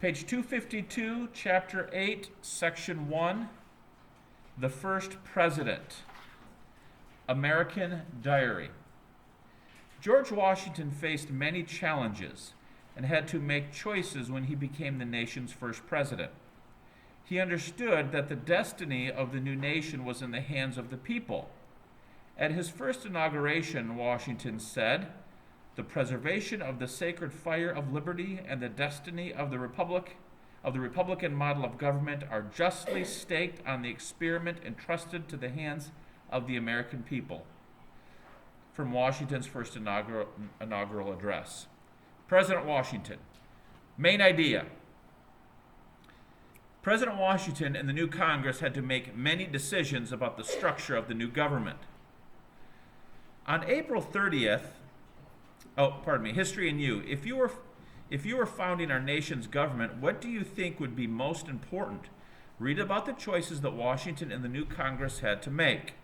Page 252, Chapter 8, Section 1, The First President, American Diary. George Washington faced many challenges and had to make choices when he became the nation's first president. He understood that the destiny of the new nation was in the hands of the people. At his first inauguration, Washington said, "The preservation of the sacred fire of liberty and the destiny of the Republican model of government are justly staked on the experiment entrusted to the hands of the American people." From Washington's first inaugural address. President Washington. Main idea. President Washington and the new Congress had to make many decisions about the structure of the new government. On April 30th, history and you. If you were founding our nation's government, what do you think would be most important? Read about the choices that Washington and the new Congress had to make.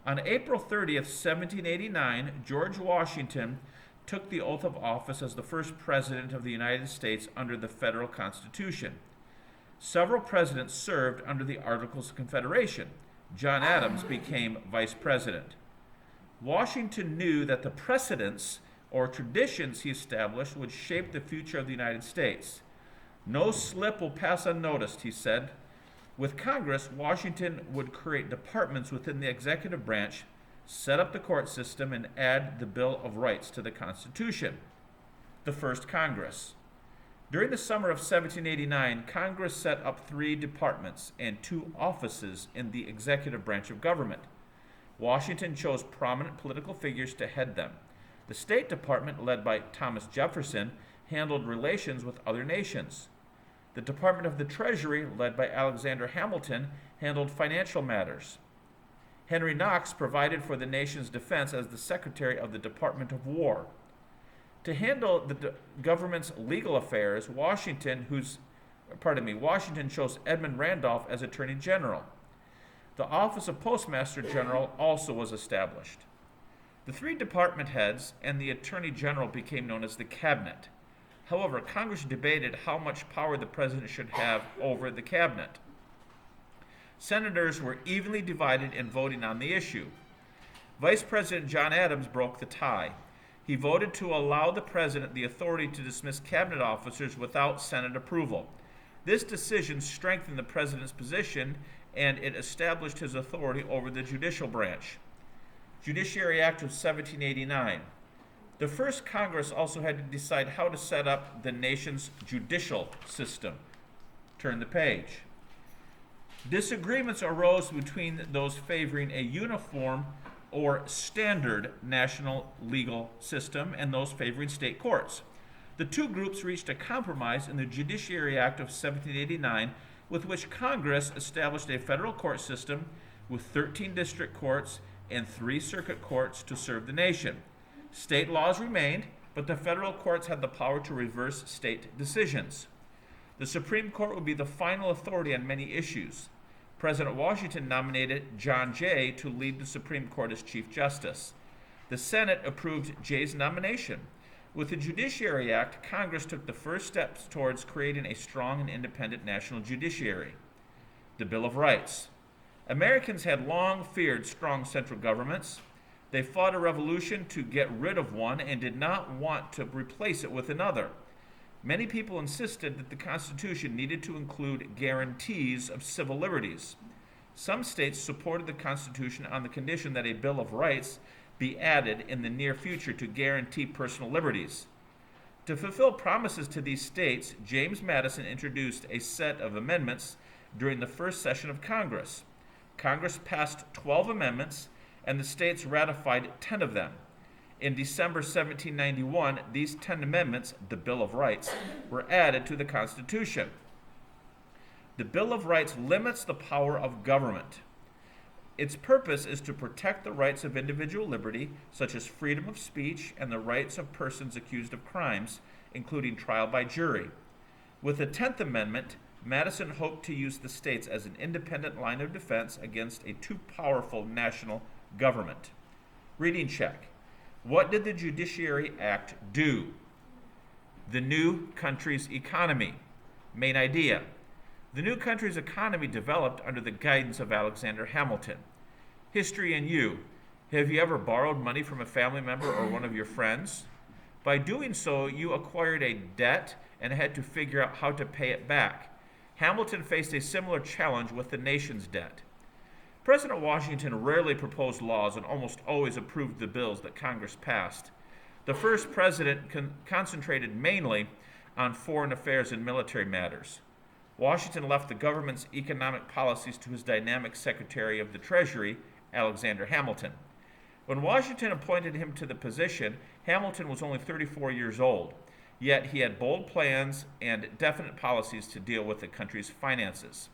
On April 30th, 1789, George Washington took the oath of office as the first president of the United States under the federal Constitution. Several presidents served under the Articles of Confederation. John Adams became vice president. Washington knew that the precedents or traditions he established would shape the future of the United States. "No slip will pass unnoticed," he said. With Congress, Washington would create departments within the executive branch, set up the court system, and add the Bill of Rights to the Constitution. The First Congress. During the summer of 1789, Congress set up 3 departments and 2 offices in the executive branch of government. Washington chose prominent political figures to head them. The State Department, led by Thomas Jefferson, handled relations with other nations. The Department of the Treasury, led by Alexander Hamilton, handled financial matters. Henry Knox provided for the nation's defense as the Secretary of the Department of War. To handle the government's legal affairs, Washington chose Edmund Randolph as Attorney General. The office of Postmaster General also was established. The 3 department heads and the Attorney General became known as the Cabinet. However, Congress debated how much power the president should have over the Cabinet. Senators were evenly divided in voting on the issue. Vice President John Adams broke the tie. He voted to allow the president the authority to dismiss cabinet officers without Senate approval. This decision strengthened the president's position, and it established his authority over the judicial branch. Judiciary Act of 1789. The first Congress also had to decide how to set up the nation's judicial system. Turn the page. Disagreements arose between those favoring a uniform or standard national legal system and those favoring state courts. The 2 groups reached a compromise in the Judiciary Act of 1789, with which Congress established a federal court system with 13 district courts and 3 circuit courts to serve the nation. State laws remained, but the federal courts had the power to reverse state decisions. The Supreme Court would be the final authority on many issues. President Washington nominated John Jay to lead the Supreme Court as Chief Justice. The Senate approved Jay's nomination. With the Judiciary Act, Congress took the first steps towards creating a strong and independent national judiciary. The Bill of Rights. Americans had long feared strong central governments. They fought a revolution to get rid of one and did not want to replace it with another. Many people insisted that the Constitution needed to include guarantees of civil liberties. Some states supported the Constitution on the condition that a Bill of Rights be added in the near future to guarantee personal liberties. To fulfill promises to these states, James Madison introduced a set of amendments during the first session of Congress. Congress passed 12 amendments, and the states ratified 10 of them. In December 1791, these 10 amendments, the Bill of Rights, were added to the Constitution. The Bill of Rights limits the power of government. Its purpose is to protect the rights of individual liberty, such as freedom of speech and the rights of persons accused of crimes, including trial by jury. With the 10th Amendment, Madison hoped to use the states as an independent line of defense against a too powerful national government. Reading check. What did the Judiciary Act do? The new country's economy. Main idea. The new country's economy developed under the guidance of Alexander Hamilton. History and you. Have you ever borrowed money from a family member or one of your friends? By doing so, you acquired a debt and had to figure out how to pay it back. Hamilton faced a similar challenge with the nation's debt. President Washington rarely proposed laws and almost always approved the bills that Congress passed. The first president concentrated mainly on foreign affairs and military matters. Washington left the government's economic policies to his dynamic Secretary of the Treasury, Alexander Hamilton. When Washington appointed him to the position, Hamilton was only 34 years old, yet he had bold plans and definite policies to deal with the country's finances.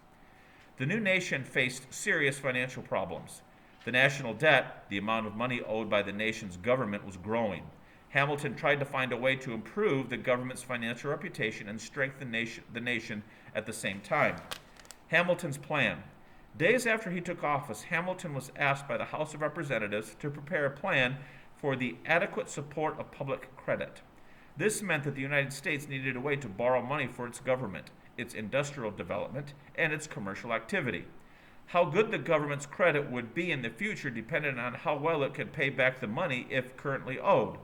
The new nation faced serious financial problems. The national debt, the amount of money owed by the nation's government, was growing. Hamilton tried to find a way to improve the government's financial reputation and strengthen the nation at the same time. Hamilton's plan. Days after he took office, Hamilton was asked by the House of Representatives to prepare a plan for the adequate support of public credit. This meant that the United States needed a way to borrow money for its government, its industrial development, and its commercial activity. How good the government's credit would be in the future depended on how well it could pay back the money it currently owed.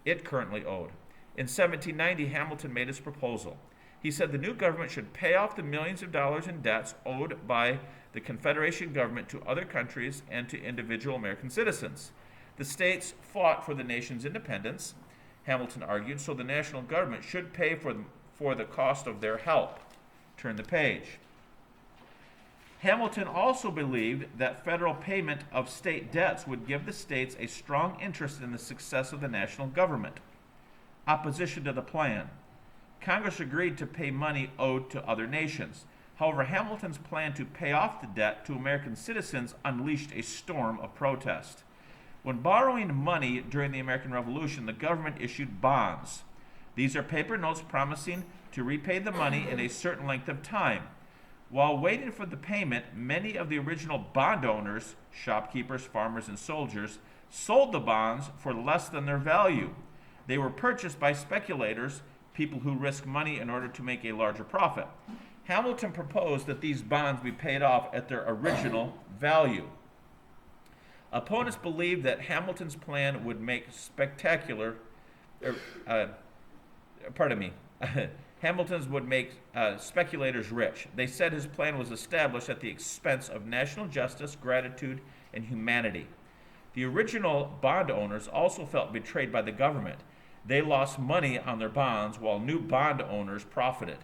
In 1790, Hamilton made his proposal. He said the new government should pay off the millions of dollars in debts owed by the Confederation government to other countries and to individual American citizens. The states fought for the nation's independence, Hamilton argued, so the national government should pay for the cost of their help. Turn the page. Hamilton also believed that federal payment of state debts would give the states a strong interest in the success of the national government. Opposition to the plan. Congress agreed to pay money owed to other nations. However, Hamilton's plan to pay off the debt to American citizens unleashed a storm of protest. When borrowing money during the American Revolution, the government issued bonds. These are paper notes promising to repay the money in a certain length of time. While waiting for the payment, many of the original bond owners, shopkeepers, farmers, and soldiers, sold the bonds for less than their value. They were purchased by speculators, people who risk money in order to make a larger profit. Hamilton proposed that these bonds be paid off at their original value. Opponents believed that Hamilton's plan would make Hamilton's would make speculators rich. They said his plan was established at the expense of national justice, gratitude, and humanity. The original bond owners also felt betrayed by the government. They lost money on their bonds while new bond owners profited.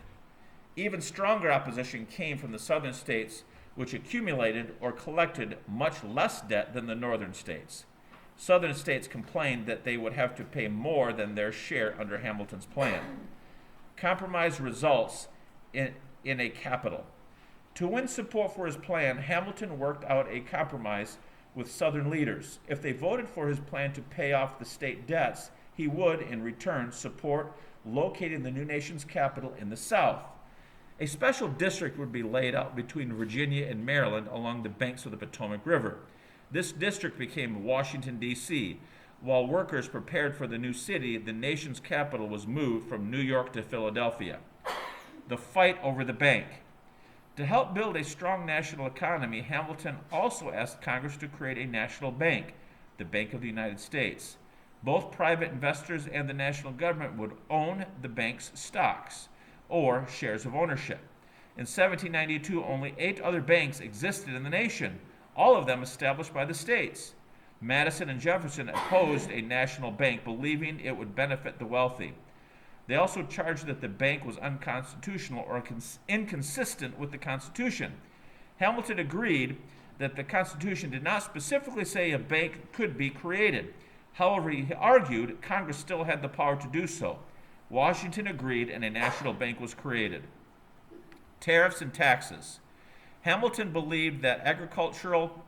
Even stronger opposition came from the southern states, which accumulated or collected much less debt than the northern states. Southern states complained that they would have to pay more than their share under Hamilton's plan. Compromise results in a capital. To win support for his plan, Hamilton worked out a compromise with Southern leaders. If they voted for his plan to pay off the state debts, he would, in return, support locating the new nation's capital in the South. A special district would be laid out between Virginia and Maryland along the banks of the Potomac River. This district became Washington, D.C. While workers prepared for the new city, the nation's capital was moved from New York to Philadelphia. The fight over the bank. To help build a strong national economy, Hamilton also asked Congress to create a national bank, the Bank of the United States. Both private investors and the national government would own the bank's stocks, or shares of ownership. In 1792, only 8 other banks existed in the nation, all of them established by the states. Madison and Jefferson opposed a national bank, believing it would benefit the wealthy. They also charged that the bank was unconstitutional or inconsistent with the Constitution. Hamilton agreed that the Constitution did not specifically say a bank could be created. However, he argued Congress still had the power to do so. Washington agreed and a national bank was created. Tariffs and taxes. Hamilton believed that agricultural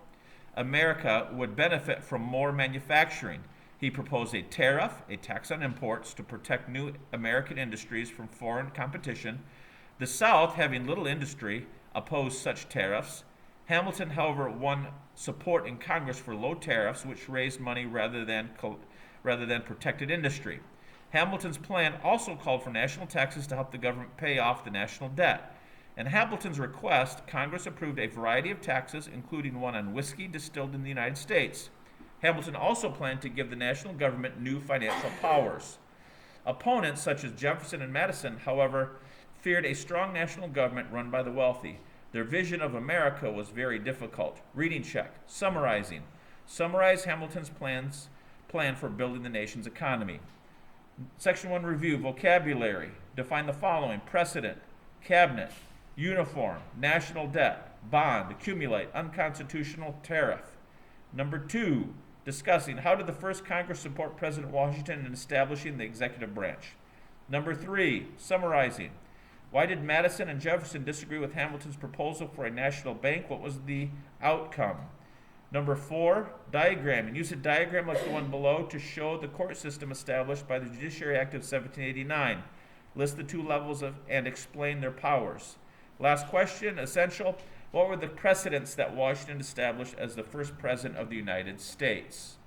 America would benefit from more manufacturing. He proposed a tariff, a tax on imports, to protect new American industries from foreign competition. The South, having little industry, opposed such tariffs. Hamilton, however, won support in Congress for low tariffs, which raised money rather than protected industry. Hamilton's plan also called for national taxes to help the government pay off the national debt. At Hamilton's request, Congress approved a variety of taxes, including one on whiskey distilled in the United States. Hamilton also planned to give the national government new financial powers. Opponents, such as Jefferson and Madison, however, feared a strong national government run by the wealthy. Their vision of America was very difficult. Reading check. Summarizing. Summarize Hamilton's plan for building the nation's economy. Section 1 review. Vocabulary. Define the following: precedent, cabinet, uniform, national debt, bond, accumulate, unconstitutional, tariff. Number 2, discussing how did the first Congress support President Washington in establishing the executive branch. Number 3, summarizing. Why did Madison and Jefferson disagree with Hamilton's proposal for a national bank? What was the outcome? Number 4, diagramming. Use a diagram like the one below to show the court system established by the Judiciary Act of 1789. List the 2 levels and explain their powers. Last question, essential. What were the precedents that Washington established as the first president of the United States?